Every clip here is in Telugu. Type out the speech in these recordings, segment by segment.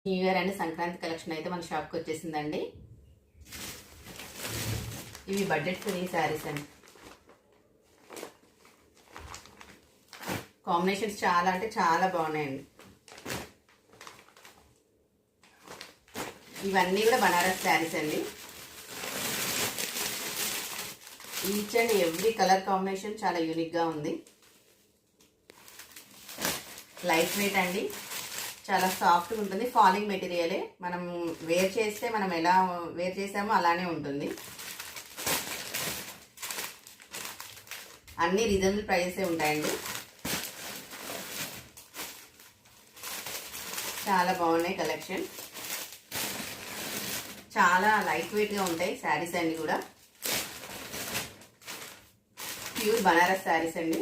New year and Sankranti collection అయితే మన షాప్కి వచ్చేసిందండి. ఇవి బడ్జెట్ ఫ్రీ శారీస్ అండి. కాంబినేషన్స్ చాలా అంటే చాలా బాగున్నాయండి. ఇవన్నీ కూడా బనారస్ శారీస్ అండి. Each and every colour combination చాలా యూనిక్గా ఉంది. లైట్ వెయిట్ అండి, చాలా సాఫ్ట్గా ఉంటుంది. ఫాలింగ్ మెటీరియలే, మనం వేర్ చేస్తే మనం ఎలా వేర్ చేసామో అలానే ఉంటుంది. అన్ని రీజనబుల్ ప్రైసే ఉంటాయండి. చాలా బాగున్నాయి కలెక్షన్. చాలా లైట్ వెయిట్గా ఉంటాయి శారీస్ అన్ని కూడా. ప్యూర్ బనారస్ శారీస్ అండి.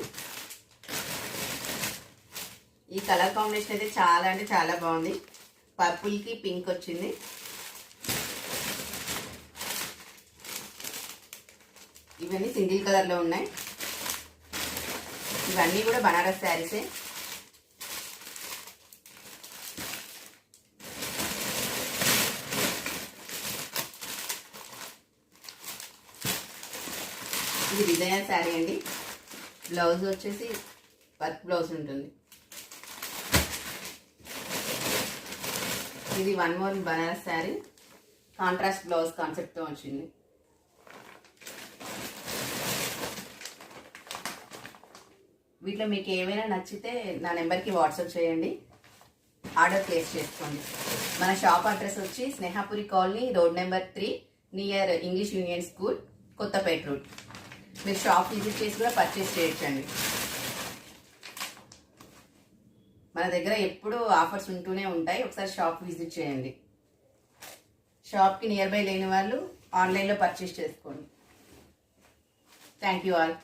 ఈ కలర్ కాంబినేషన్ అయితే చాలా అంటే చాలా బాగుంది. పర్పుల్కి పింక్ వచ్చింది. ఇవన్నీ సింగిల్ కలర్లో ఉన్నాయి. ఇవన్నీ కూడా బనారస్ శారీసే. ఇది డిజైనర్ శారీ అండి. బ్లౌజ్ వచ్చేసి వర్క్ బ్లౌజ్ ఉంటుంది. ఇది one more Banaras sari, contrast blouse కాన్సెప్ట్తో వచ్చింది. వీటిలో మీకు ఏమైనా నచ్చితే నా నెంబర్కి వాట్సాప్ చేయండి, ఆర్డర్ ప్లేస్ చేసుకోండి. మన షాప్ అడ్రస్ వచ్చి Snehapuri colony, road number 3, near English union school, Kothapet road. మీరు షాప్ విజిట్ చేసి కూడా పర్చేస్ చేయొచ్చండి. మన దగ్గర ఎప్పుడు ఆఫర్స్ ఉంటూనే ఉంటాయి. ఒకసారి షాప్ విజిట్ చేయండి. షాప్కి నియర్ బై లేని వాళ్ళు ఆన్లైన్లో పర్చేస్ చేసుకోండి. Thank you all.